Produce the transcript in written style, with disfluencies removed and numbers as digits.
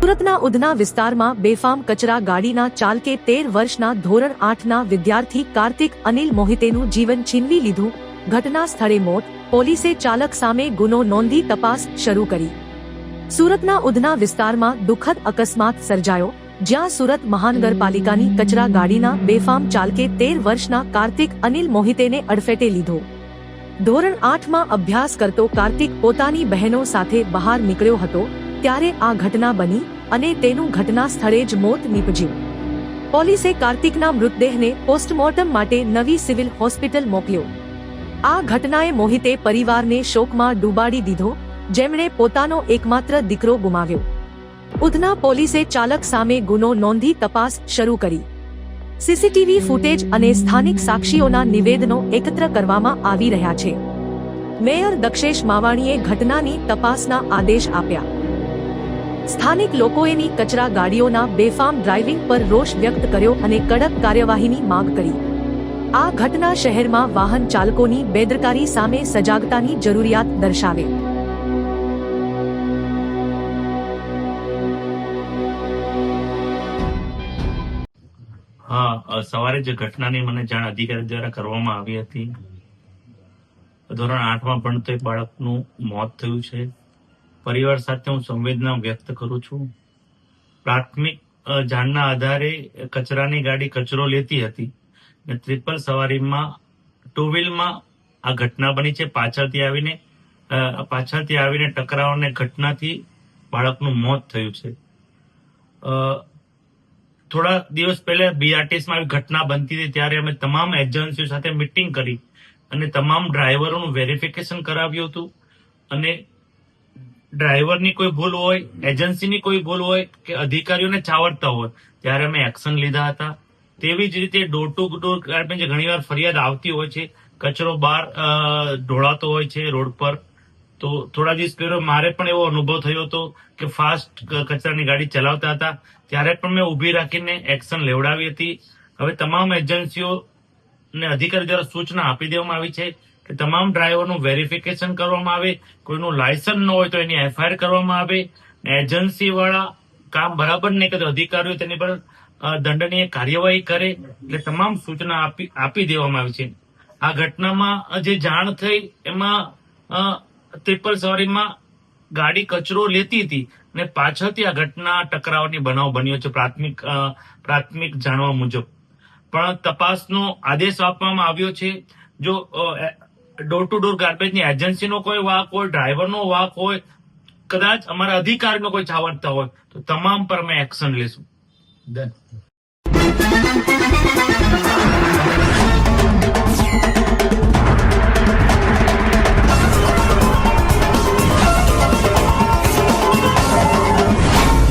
સુરતના ઉધના વિસ્તારમાં બેફામ કચરા ગાડીના ચાલકે 13 વર્ષના ધોરણ 8ના વિદ્યાર્થી કાર્તિક અનિલ મોહિતેનું જીવન છીનવી લીધું. ઘટના સ્થળે મોત. પોલીસે ચાલક સામે ગુનો નોંધી તપાસ શરૂ કરી. સુરતના ઉધના વિસ્તારમાં દુઃખદ અકસ્માત સર્જાયો, જ્યાં સુરત મહાનગરપાલિકાની કચરા ગાડીના બેફામ ચાલકે 13 વર્ષના કાર્તિક અનિલ મોહિતેને અડફેટે લીધો. ધોરણ 8માં અભ્યાસ કરતો કાર્તિક પોતાની બહેનો સાથે બહાર નીકળ્યો હતો ત્યારે આ ઘટના બની અને તેનું ઘટના સ્થળે જ મોત નીપજ્યું. પોલીસે કાર્તિકના મૃતદેહને પોસ્ટમોર્ટમ માટે નવી સિવિલ હોસ્પિટલ મોકલ્યો. આ ઘટનાએ મોહિતે પરિવારને શોકમાં ડૂબાડી દીધો, જેમણે પોતાનો એકમાત્ર દીકરો ગુમાવ્યો. ઉધના પોલીસે ચાલક સામે ગુનો નોંધી તપાસ શરૂ કરી. સીસીટીવી ફૂટેજ અને સ્થાનિક સાક્ષીઓના નિવેદનો એકત્ર કરવામાં આવી રહ્યા છે. મેયર દક્ષેશ માવાણીએ ઘટનાની તપાસના આદેશ આપ્યા. સ્થાનિક લોકોએની કચરા ગાડીઓના બેફામ ડ્રાઇવિંગ પર રોષ વ્યક્ત કર્યો અને કડક કાર્યવાહીની માંગ કરી. આ ઘટના શહેરમાં વાહન ચાલકોની બેદરકારી સામે સજાગતાની જરૂરિયાત દર્શાવે. હા, સવારે જે ઘટનાની મને જાણ અધિકારી દ્વારા કરવામાં આવી હતી. ધોરણ 8માં ભણતો એક બાળકનું મોત થયું છે. પરિવાર સાથે હું સંવેદના વ્યક્ત કરું છું. પ્રાથમિક જાણના આધારે કચરાની ગાડી કચરો લેતી હતી અને ટ્રિપલ સવારીમાં ટુ વ્હીલમાં આ ઘટના બની છે. પાછળથી આવીને ટકરાવને ઘટનાથી બાળકનું મોત થયું છે. થોડા દિવસ પહેલા બીઆરટીએસમાં આવી ઘટના બનતી હતી ત્યારે અમે તમામ એજન્સીઓ સાથે મીટિંગ કરી અને તમામ ડ્રાઈવરોનું વેરિફિકેશન કરાવ્યું હતું. અને ડ્રાઈવરની કોઈ ભૂલ હોય, એજન્સીની કોઈ ભૂલ હોય કે અધિકારીઓને ચાવડતા હોય ત્યારે અમે એક્શન લીધા હતા. તેવી જ રીતે ડોર ટુ ડોર ગાર્બેજ ઘણીવાર ફરિયાદ આવતી હોય છે. કચરો બહાર ઢોળાતો હોય છે રોડ પર. તો થોડા દિવસ પહેલા મારે પણ એવો અનુભવ થયો હતો કે ફાસ્ટ કચરાની ગાડી ચલાવતા હતા ત્યારે પણ મેં ઉભી રાખીને એક્શન લેવડાવી હતી. હવે તમામ એજન્સીઓને અધિકારી દ્વારા સૂચના આપી દેવામાં આવી છે કે તમામ ડ્રાઈવરનું વેરિફિકેશન કરવામાં આવે. કોઈનું લાયસન્સ ન હોય તો એની એફઆઈઆર કરવામાં આવે. એજન્સી વાળા કામ બરાબર નહીં કરે તો અધિકારીઓ તેની પર દંડનીય કાર્યવાહી કરે. એટલે તમામ સૂચના આપી દેવામાં આવી છે. આ ઘટનામાં જે જાણ થઈ એમાં ટ્રિપલ સવારીમાં ગાડી કચરો લેતી હતી અને પાછળથી આ ઘટના ટકરાવની બનાવ બન્યો છે પ્રાથમિક જાણવા મુજબ. પણ તપાસનો આદેશ આપવામાં આવ્યો છે. જો ડોર ટુ ડોર ગાર્બેજની એજન્સીનો કોઈ વાંક હોય, ડ્રાઈવરનો વાંક હોય, કદાચ અમારા અધિકારીનો કોઈ છાવરતા હોય તો તમામ પર અમે એક્શન લેશું.